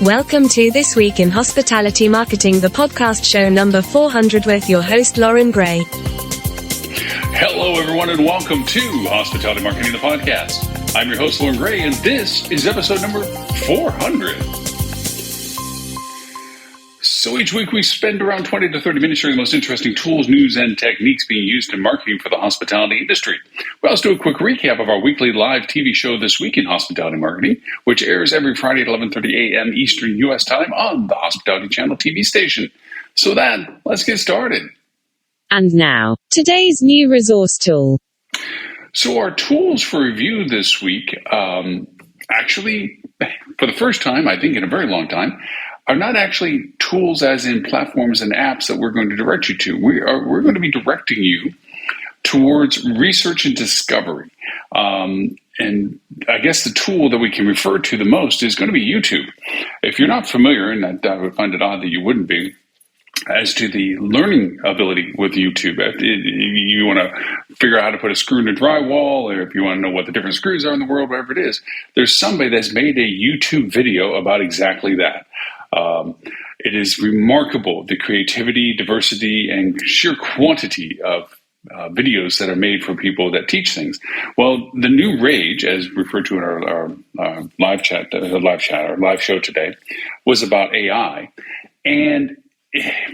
Welcome to This Week in Hospitality Marketing, the podcast show number 400 with your host, Lauren Gray. Hello, everyone, and welcome to Hospitality Marketing, the podcast. I'm your host, Lauren Gray, and this is episode number 400. So each week we spend around 20 to 30 minutes sharing the most interesting tools, news, and techniques being used in marketing for the hospitality industry. We also do a quick recap of our weekly live TV show, This Week in Hospitality Marketing, which airs every Friday at 11:30 a.m. Eastern U.S. time on the Hospitality Channel TV station. So then, let's get started. And now, today's new resource tool. So our tools for review this week, actually, for the first time, I think in a very long time, are not actually tools as in platforms and apps that we're going to direct you to. We're going to be directing you towards research and discovery. And I guess the tool that we can refer to the most is going to be YouTube. If you're not familiar, and I would find it odd that you wouldn't be, as to the learning ability with YouTube. If you want to figure out how to put a screw in a drywall, or if you want to know what the different screws are in the world, whatever it is, there's somebody that's made a YouTube video about exactly that. It is remarkable, the creativity, diversity, and sheer quantity of videos that are made for people that teach things. Well, the new rage, as referred to in our live show today, was about AI. And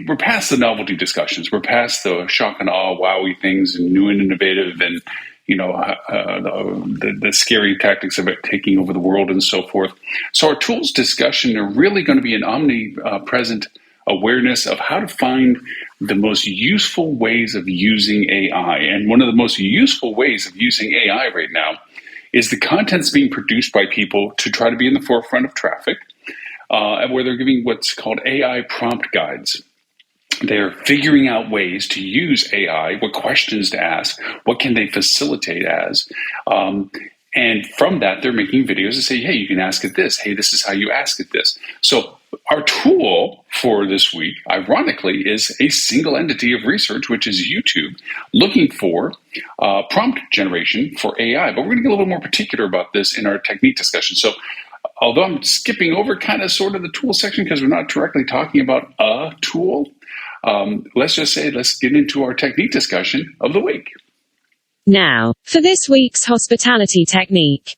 we're past the novelty discussions. We're past the shock and awe, wowie things, and new and innovative, and the scary tactics of it taking over the world and so forth. So our tools discussion are really going to be an omnipresent awareness of how to find the most useful ways of using AI. And one of the most useful ways of using AI right now is the content's being produced by people to try to be in the forefront of traffic, where they're giving what's called AI prompt guides. They're figuring out ways to use AI, what questions to ask, what can they facilitate as. And from that, they're making videos that say, hey, you can ask it this. Hey, this is how you ask it this. So our tool for this week, ironically, is a single entity of research, which is YouTube, looking for prompt generation for AI. But we're going to get a little more particular about this in our technique discussion. So although I'm skipping over kind of sort of the tool section because we're not directly talking about a tool, let's get into our technique discussion of the week. Now, for this week's hospitality technique.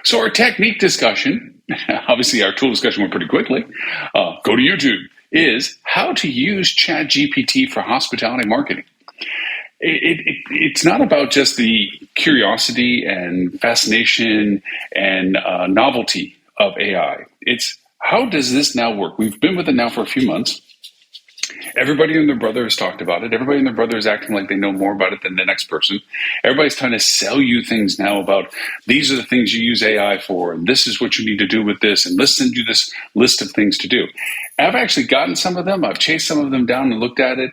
So our technique discussion, obviously our tool discussion went pretty quickly, go to YouTube, is how to use ChatGPT for hospitality marketing. It's not about just the curiosity and fascination and novelty of AI. It's how does this now work? We've been with it now for a few months. Everybody and their brother has talked about it. Everybody and their brother is acting like they know more about it than the next person. Everybody's trying to sell you things now about these are the things you use AI for, and this is what you need to do with this, and let's send you this list of things to do. I've actually gotten some of them. I've chased some of them down and looked at it.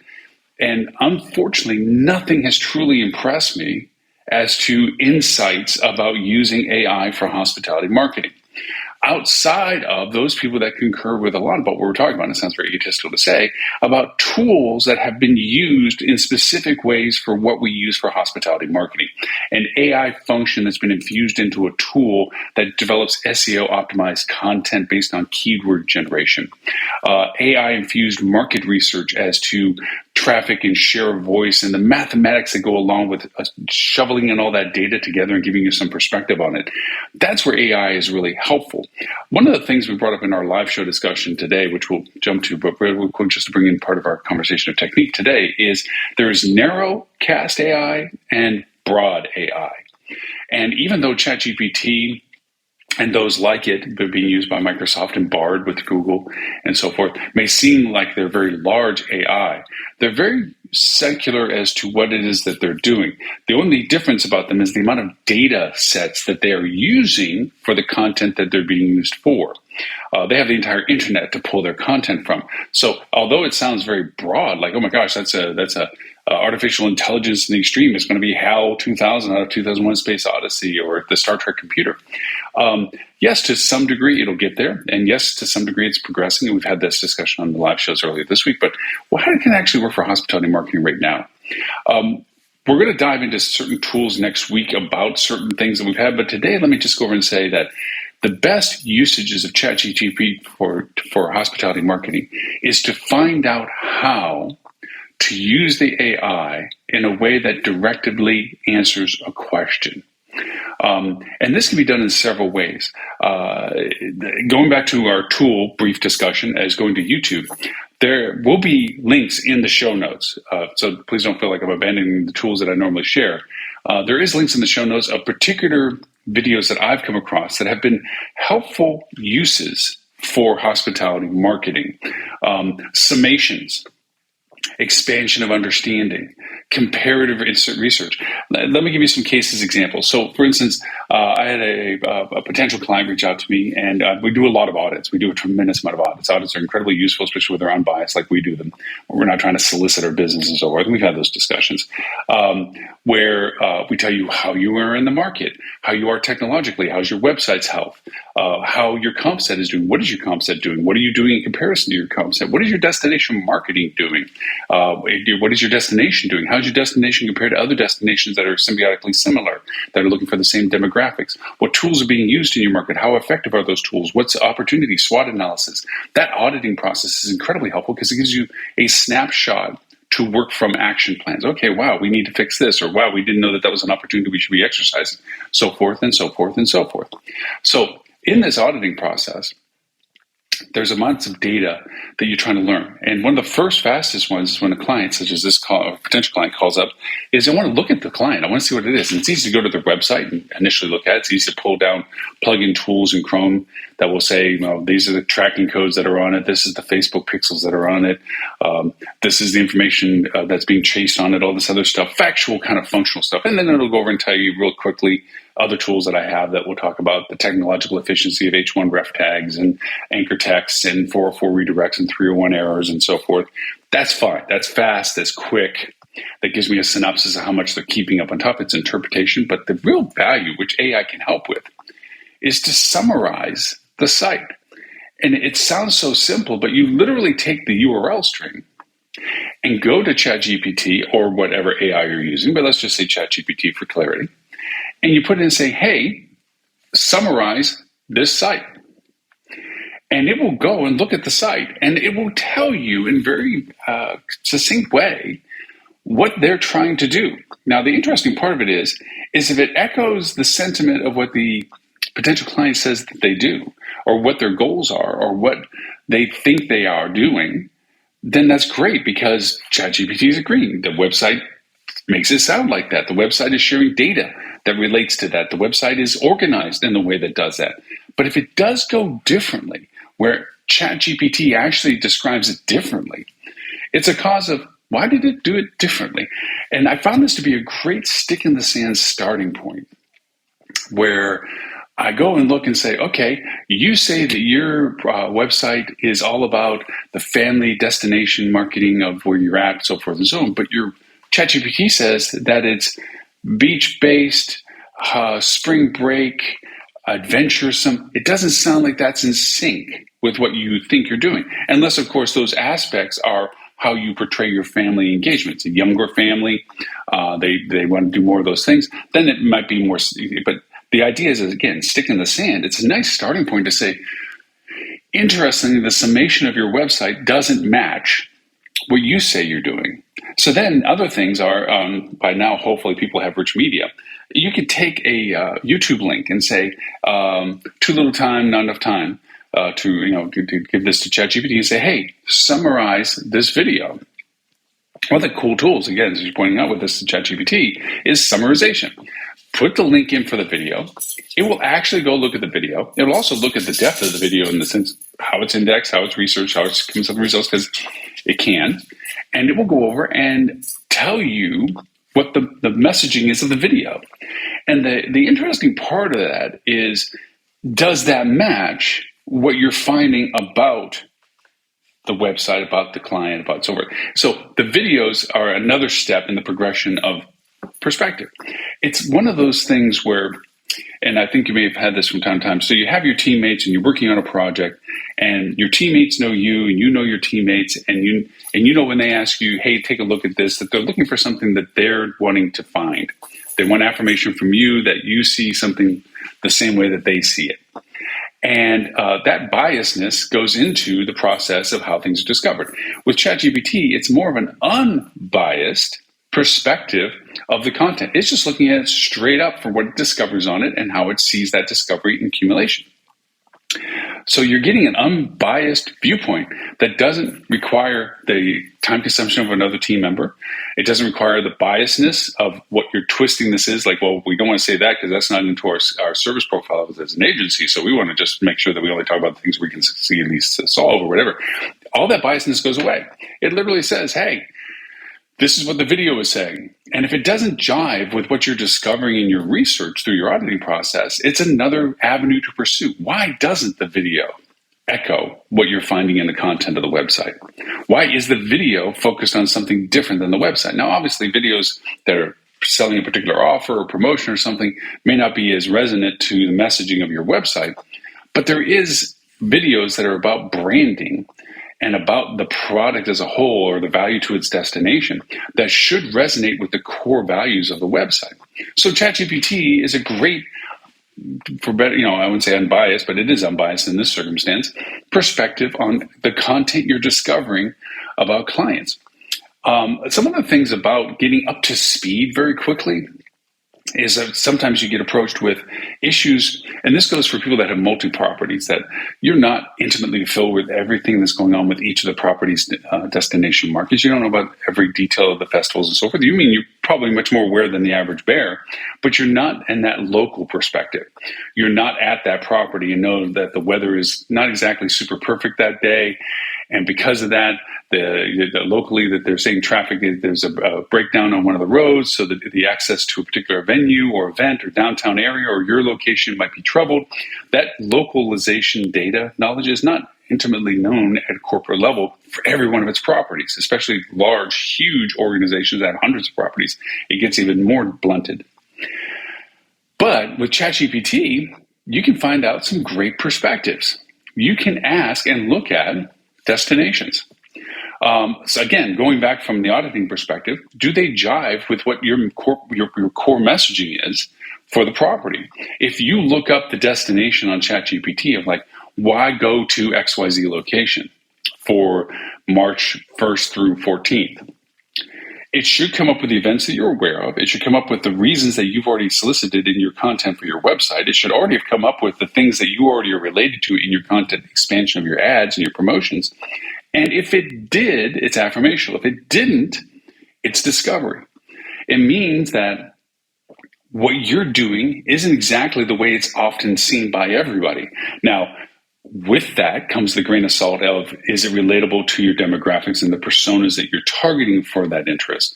And unfortunately, nothing has truly impressed me as to insights about using AI for hospitality marketing. Outside of those people that concur with a lot about what we're talking about, and it sounds very egotistical to say, about tools that have been used in specific ways for what we use for hospitality marketing. An AI function that's been infused into a tool that develops SEO optimized content based on keyword generation. AI infused market research as to traffic and share of voice and the mathematics that go along with shoveling in all that data together and giving you some perspective on it. That's where AI is really helpful. One of the things we brought up in our live show discussion today, which we'll jump to, but real quick, just to bring in part of our conversation of technique today, is there's narrow cast AI and broad AI. And even though ChatGPT and those like it, they're being used by Microsoft and Bard with Google and so forth, may seem like they're very large AI. They're very secular as to what it is that they're doing. The only difference about them is the amount of data sets that they are using for the content that they're being used for. They have the entire internet to pull their content from. So although it sounds very broad, like, oh my gosh, that's a artificial intelligence in the extreme, is going to be HAL 2000 out of 2001 Space Odyssey or the Star Trek computer. Yes, to some degree it'll get there. And yes, to some degree it's progressing. And we've had this discussion on the live shows earlier this week. But how can it actually work for hospitality marketing right now? We're going to dive into certain tools next week about certain things that we've had. But today, let me just go over and say that The best usages of ChatGPT for hospitality marketing is to find out how to use the AI in a way that directly answers a question. And this can be done in several ways. Going back to our tool brief discussion as going to YouTube, there will be links in the show notes. So please don't feel like I'm abandoning the tools that I normally share. There is links in the show notes of particular videos that I've come across that have been helpful uses for hospitality marketing. Summations, expansion of understanding, comparative research. Let me give you some cases examples. So, for instance, I had a potential client reach out to me, and we do a lot of audits. We do a tremendous amount of audits. Audits are incredibly useful, especially when they're unbiased like we do them. We're not trying to solicit our business and so forth. We've had those discussions where we tell you how you are in the market, how you are technologically, how's your website's health, how your comp set is doing. What is your comp set doing? What are you doing in comparison to your comp set? What is your destination marketing doing? What is your destination doing? How's your destination compared to other destinations that are symbiotically similar, that are looking for the same demographics? What tools are being used in your market? How effective are those tools? What's opportunity, SWOT analysis? That auditing process is incredibly helpful because it gives you a snapshot to work from action plans. Okay, wow, we need to fix this, or wow, we didn't know that that was an opportunity we should be exercising, so forth and so forth and so forth. So in this auditing process, there's amounts of data that you're trying to learn. And one of the first fastest ones is when a client, such as this potential client calls up, is I want to look at the client. I want to see what it is. And it's easy to go to their website and initially look at it. It's easy to pull down plug-in tools in Chrome that will say, these are the tracking codes that are on it. This is the Facebook pixels that are on it. This is the information that's being chased on it, all this other stuff, factual kind of functional stuff. And then it'll go over and tell you real quickly other tools that I have that will talk about the technological efficiency of H1 ref tags and anchor text and 404 redirects and 301 errors and so forth. That's fine. That's fast. That's quick. That gives me a synopsis of how much they're keeping up on top. It's interpretation. But the real value, which AI can help with, is to summarize the site. And it sounds so simple, but you literally take the URL string and go to ChatGPT or whatever AI you're using, but let's just say ChatGPT for clarity. And you put it in and say, hey, summarize this site. And it will go and look at the site, and it will tell you in very succinct way what they're trying to do. Now, the interesting part of it is if it echoes the sentiment of what the potential client says that they do, or what their goals are, or what they think they are doing, then that's great because ChatGPT is agreeing. The website makes it sound like that. The website is sharing data that relates to that. The website is organized in the way that does that. But if it does go differently, where ChatGPT actually describes it differently, it's a cause of why did it do it differently? And I found this to be a great stick in the sand starting point where I go and look and say, okay, you say that your website is all about the family destination marketing of where you're at, so forth and so on, but your ChatGPT says that it's beach-based, spring break, adventuresome. It doesn't sound like that's in sync with what you think you're doing, unless, of course, those aspects are how you portray your family engagements. A younger family, they want to do more of those things. Then it might be more, but the idea is, again, stick in the sand. It's a nice starting point to say, interestingly, the summation of your website doesn't match what you say you're doing. So then other things are, by now, hopefully people have rich media. You could take a YouTube link and say, too little time, not enough time to give this to ChatGPT and say, hey, summarize this video. One of the cool tools, again, as you're pointing out with this ChatGPT, is summarization. Put the link in for the video. It will actually go look at the video. It will also look at the depth of the video in the sense how it's indexed, how it's researched, how it comes up with results, because it can. And it will go over and tell you what the messaging is of the video. And the interesting part of that is, does that match what you're finding about the website, about the client, about so forth? So the videos are another step in the progression of perspective. It's one of those things where, and I think you may have had this from time to time, so you have your teammates and you're working on a project and your teammates know you and you know your teammates and you know when they ask you, hey, take a look at this, that they're looking for something that they're wanting to find. They want affirmation from you that you see something the same way that they see it. And that biasness goes into the process of how things are discovered. With ChatGPT, it's more of an unbiased perspective of the content. It's just looking at it straight up for what it discovers on it and how it sees that discovery and accumulation. So you're getting an unbiased viewpoint that doesn't require the time consumption of another team member. It doesn't require the biasness of what you're twisting this is. Like, well, we don't want to say that because that's not into our service profile as an agency. So we want to just make sure that we only talk about the things we can succeedly solve or whatever. All that biasness goes away. It literally says, hey, this is what the video is saying. And if it doesn't jive with what you're discovering in your research through your auditing process, it's another avenue to pursue. Why doesn't the video echo what you're finding in the content of the website? Why is the video focused on something different than the website? Now, obviously, videos that are selling a particular offer or promotion or something may not be as resonant to the messaging of your website, but there is videos that are about branding and about the product as a whole or the value to its destination that should resonate with the core values of the website. So ChatGPT is a great, for better, I wouldn't say unbiased, but it is unbiased in this circumstance, perspective on the content you're discovering about clients. Some of the things about getting up to speed very quickly is that sometimes you get approached with issues, and this goes for people that have multi-properties, that you're not intimately filled with everything that's going on with each of the properties' destination markets. You don't know about every detail of the festivals and so forth. You mean you're probably much more aware than the average bear, but you're not in that local perspective. You're not at that property and know that the weather is not exactly super perfect that day. And because of that, locally that they're saying traffic, there's a breakdown on one of the roads, so that the access to a particular venue or event or downtown area or your location might be troubled. That localization data knowledge is not intimately known at a corporate level for every one of its properties, especially large, huge organizations that have hundreds of properties. It gets even more blunted. But with ChatGPT, you can find out some great perspectives. You can ask and look at destinations. So again, going back from the auditing perspective, do they jive with what your core messaging is for the property? If you look up the destination on ChatGPT of like, why go to XYZ location for March 1st through 14th? It should come up with the events that you're aware of. It should come up with the reasons that you've already solicited in your content for your website. It should already have come up with the things that you already are related to in your content expansion of your ads and your promotions. And if it did, it's affirmational. If it didn't, it's discovery. It means that what you're doing isn't exactly the way it's often seen by everybody. Now, with that comes the grain of salt of, is it relatable to your demographics and the personas that you're targeting for that interest?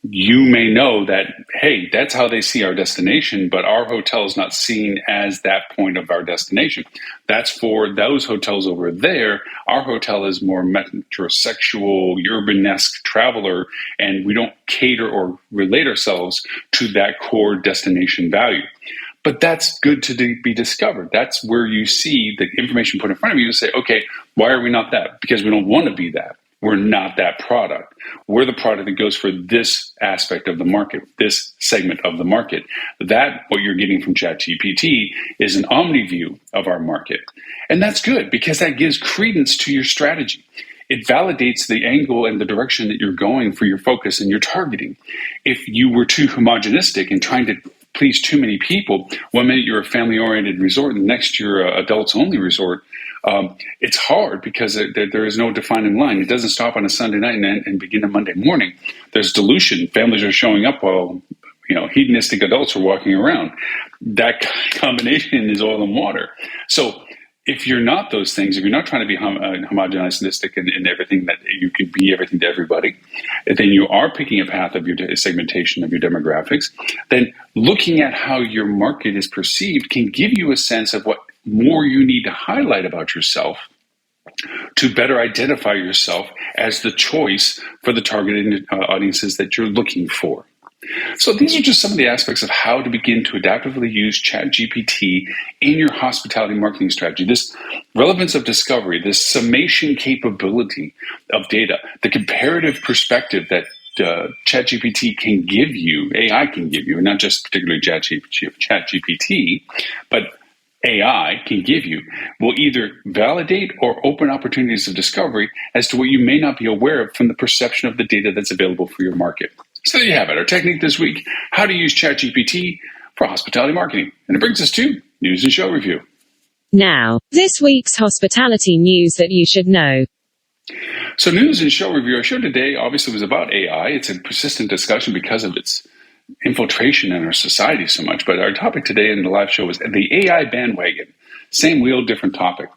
You may know that, hey, that's how they see our destination, but our hotel is not seen as that point of our destination. That's for those hotels over there. Our hotel is more metrosexual, urbanesque traveler, and we don't cater or relate ourselves to that core destination value. But that's good to be discovered. That's where you see the information put in front of you to say, okay, why are we not that? Because we don't want to be that. We're not that product. We're the product that goes for this aspect of the market, this segment of the market. That, what you're getting from ChatGPT, is an omni view of our market. And that's good because that gives credence to your strategy. It validates the angle and the direction that you're going for your focus and your targeting. If you were too homogenistic and trying to please too many people, one minute you're a family-oriented resort and the next you're an adults-only resort, it's hard because there is no defining line. It doesn't stop on a Sunday night and begin a Monday morning. There's dilution. Families are showing up while hedonistic adults are walking around. That combination is oil and water. So if you're not those things, if you're not trying to be homogenistic in everything, that you could be everything to everybody, then you are picking a path of your segmentation of your demographics, then looking at how your market is perceived can give you a sense of what more you need to highlight about yourself to better identify yourself as the choice for the targeted audiences that you're looking for. So these are just some of the aspects of how to begin to adaptively use ChatGPT in your hospitality marketing strategy. This relevance of discovery, this summation capability of data, the comparative perspective that ChatGPT can give you, AI can give you, and not just particularly ChatGPT, but AI can give you will either validate or open opportunities of discovery as to what you may not be aware of from the perception of the data that's available for your market. So there you have it, our technique this week, how to use ChatGPT for hospitality marketing. And it brings us to news and show review. Now, this week's hospitality news that you should know. So news and show review. Our show today obviously was about AI. It's a persistent discussion because of its infiltration in our society so much. But our topic today in the live show was the AI bandwagon. Same wheel, different topic.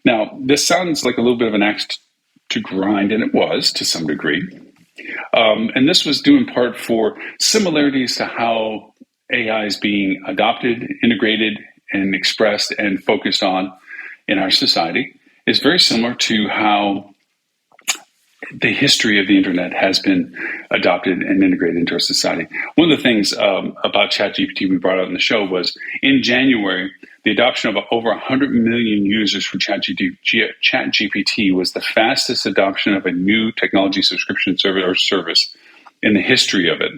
Now, this sounds like a little bit of an axe to grind, and it was to some degree. And this was due in part for similarities to how AI is being adopted, integrated, and expressed and focused on in our society. It's very similar to how the history of the internet has been adopted and integrated into our society. One of the things about ChatGPT we brought out in the show was in January, the adoption of over 100 million users for ChatGPT was the fastest adoption of a new technology subscription service in the history of it.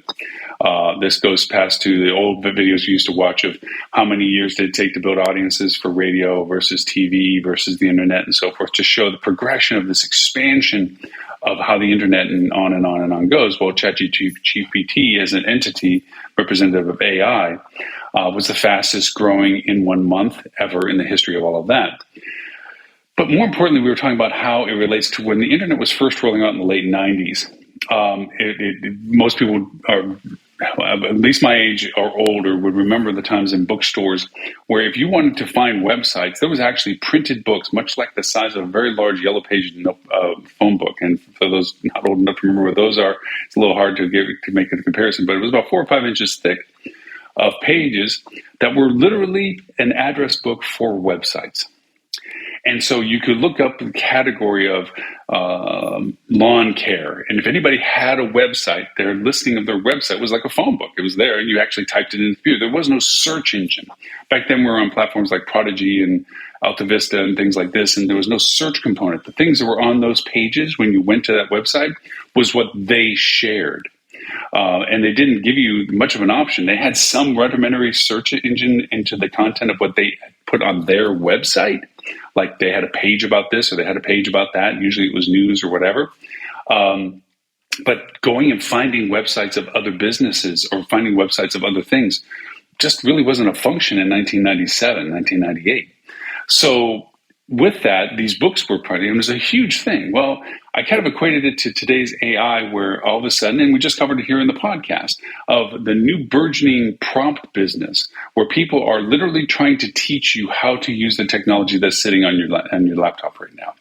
This goes past to the old videos we used to watch of how many years did it take to build audiences for radio versus TV versus the internet and so forth, to show the progression of this expansion of how the internet and on and on and on goes. Well, ChatGPT as an entity representative of AI was the fastest growing in 1 month ever in the history of all of that. But more importantly, we were talking about how it relates to when the internet was first rolling out in the late 90s. Most people are, at least my age or older, would remember the times in bookstores where if you wanted to find websites, there was actually printed books, much like the size of a very large yellow page phone book. And for those not old enough to remember what those are, it's a little hard to make a comparison, but it was about 4 or 5 inches thick of pages that were literally an address book for websites. And so you could look up the category of lawn care. And if anybody had a website, their listing of their website was like a phone book. It was there and you actually typed it in the computer. There was no search engine. Back then we were on platforms like Prodigy and Alta Vista and things like this, and there was no search component. The things that were on those pages when you went to that website was what they shared. And they didn't give you much of an option. They had some rudimentary search engine into the content of what they put on their website. Like they had a page about this or they had a page about that. Usually it was news or whatever. But going and finding websites of other businesses or finding websites of other things just really wasn't a function in 1997, 1998. So with that, these books were printed, and it was a huge thing. Well, I kind of equated it to today's AI, where all of a sudden, and we just covered it here in the podcast, of the new burgeoning prompt business, where people are literally trying to teach you how to use the technology that's sitting on your laptop right now.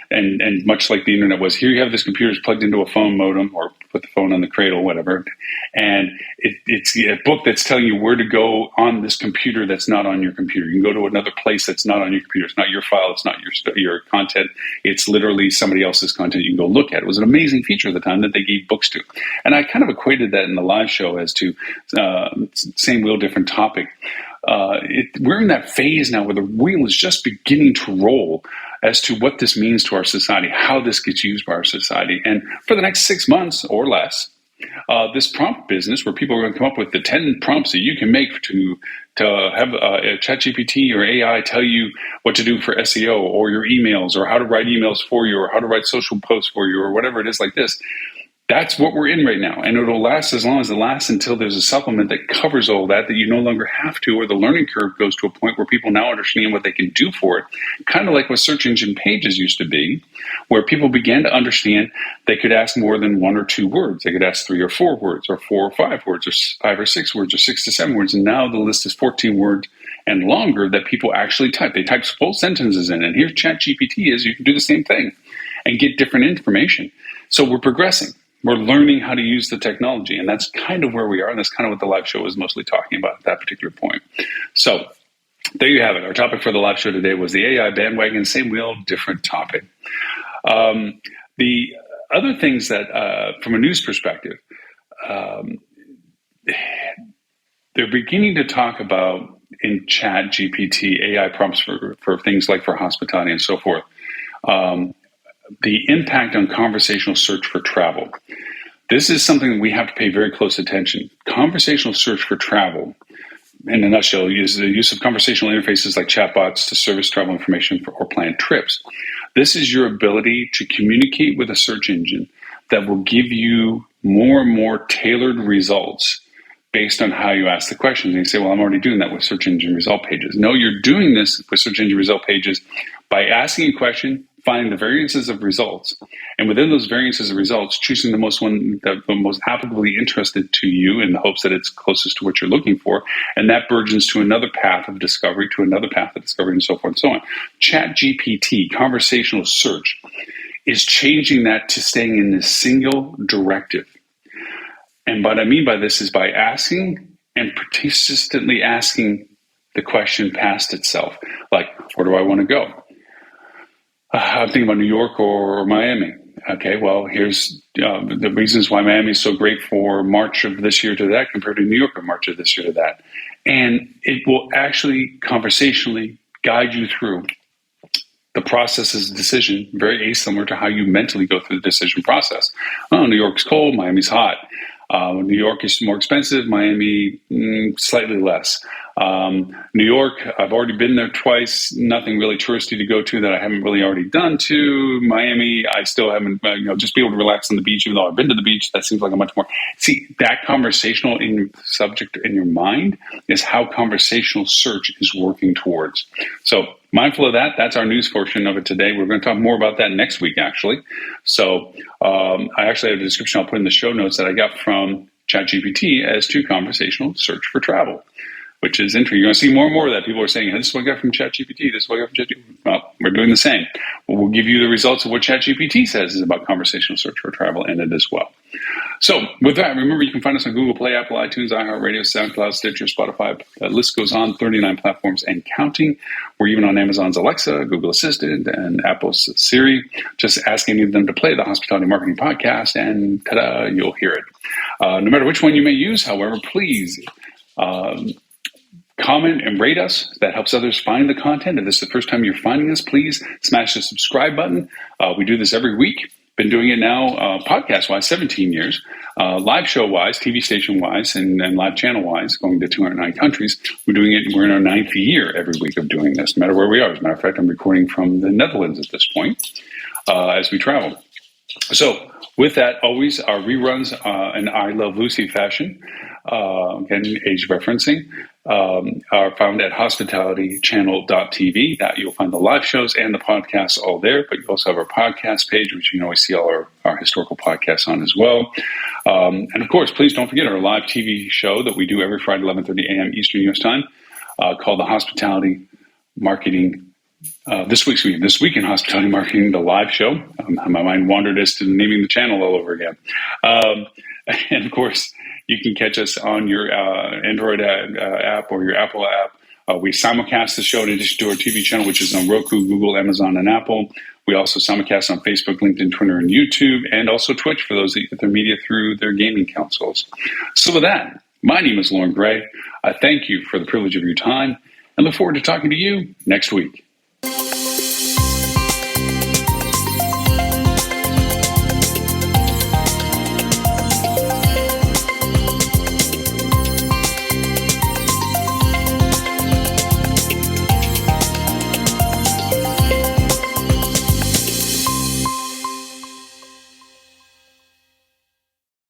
And much like the internet was, here you have this computer plugged into a phone modem, or put the phone on the cradle, whatever, and it's a book that's telling you where to go on this computer that's not on your computer. You can go to another place that's not on your computer. It's not your file. It's not your content. It's literally somebody else's content you can go look at. It was an amazing feature at the time that they gave books to. And I kind of equated that in the live show as to same wheel, different topic. We're in that phase now where the wheel is just beginning to roll as to what this means to our society, how this gets used by our society. And for the next 6 months or less, this prompt business where people are going to come up with the 10 prompts that you can make to have a ChatGPT or AI tell you what to do for SEO or your emails or how to write emails for you or how to write social posts for you or whatever it is like this. That's what we're in right now. And it'll last as long as it lasts until there's a supplement that covers all that you no longer have to, or the learning curve goes to a point where people now understand what they can do for it. Kind of like what search engine pages used to be, where people began to understand they could ask more than 1 or 2 words. They could ask 3 or 4 words, or 4 or 5 words, or 5 or 6 words, or 6 to 7 words. And now the list is 14 words and longer that people actually type. They type full sentences in. And here's ChatGPT is, you can do the same thing and get different information. So we're progressing. We're learning how to use the technology, and that's kind of where we are, and that's kind of what the live show was mostly talking about at that particular point. So there you have it. Our topic for the live show today was the AI bandwagon, same wheel, different topic. The other things that, from a news perspective, they're beginning to talk about in ChatGPT, AI prompts for things like for hospitality and so forth. The impact on conversational search for travel. This is something that we have to pay very close attention. Conversational search for travel in a nutshell, is the use of conversational interfaces like chatbots to service travel information or plan trips. This is your ability to communicate with a search engine that will give you more and more tailored results based on how you ask the questions. And you say, well, I'm already doing that with search engine result pages. No, you're doing this with search engine result pages by asking a question, finding the variances of results, and within those variances of results, choosing the most applicably interested to you in the hopes that it's closest to what you're looking for, and that burgeons to another path of discovery, and so forth and so on. ChatGPT, conversational search, is changing that to staying in this single directive. And what I mean by this is by asking and persistently asking the question past itself, like, where do I want to go? I'm thinking about New York or Miami. Okay, well, here's the reasons why Miami is so great for March of this year to that compared to New York of March of this year to that. And it will actually conversationally guide you through the process of decision, very similar to how you mentally go through the decision process. Oh, New York's cold, Miami's hot. New York is more expensive, Miami slightly less. New York, I've already been there twice. Nothing really touristy to go to that I haven't really already done to. Miami, I still haven't, just be able to relax on the beach, even though I've been to the beach. That seems like a much more. See, that conversational in your subject in your mind is how conversational search is working towards. So mindful of that. That's our news portion of it today. We're going to talk more about that next week, actually. So I actually have a description I'll put in the show notes that I got from ChatGPT as to conversational search for travel, which is interesting. You're going to see more and more of that. People are saying, hey, this is what I got from ChatGPT. This is what I got from ChatGPT. Well, we're doing the same. We'll give you the results of what ChatGPT says is about conversational search for travel in it as well. So with that, remember, you can find us on Google Play, Apple, iTunes, iHeartRadio, SoundCloud, Stitcher, Spotify. The list goes on, 39 platforms and counting. We're even on Amazon's Alexa, Google Assistant, and Apple's Siri. Just ask any of them to play the Hospitality Marketing Podcast, and ta-da, you'll hear it. No matter which one you may use, however, please comment and rate us. That helps others find the content. If this is the first time you're finding us, please smash the subscribe button. We do this every week. Been doing it now, podcast-wise, 17 years. Live show-wise, TV station-wise, and live channel-wise, going to 209 countries. We're in our 9th year every week of doing this, no matter where we are. As a matter of fact, I'm recording from the Netherlands at this point as we travel. So with that, always our reruns in I Love Lucy fashion, again, age referencing, are found at hospitalitychannel.tv. That you'll find the live shows and the podcasts all there, but you also have our podcast page, which you can always see all our historical podcasts on as well. And of course, please don't forget our live TV show that we do every Friday, 11:30 a.m. Eastern U.S. time, called the Hospitality Marketing This week in Hospitality Marketing, the live show. My mind wandered as to naming the channel all over again. And of course, you can catch us on your Android app or your Apple app. We simulcast the show in addition to our TV channel, which is on Roku, Google, Amazon, and Apple. We also simulcast on Facebook, LinkedIn, Twitter, and YouTube, and also Twitch for those that get their media through their gaming consoles. So with that, my name is Lauren Gray. I thank you for the privilege of your time and look forward to talking to you next week.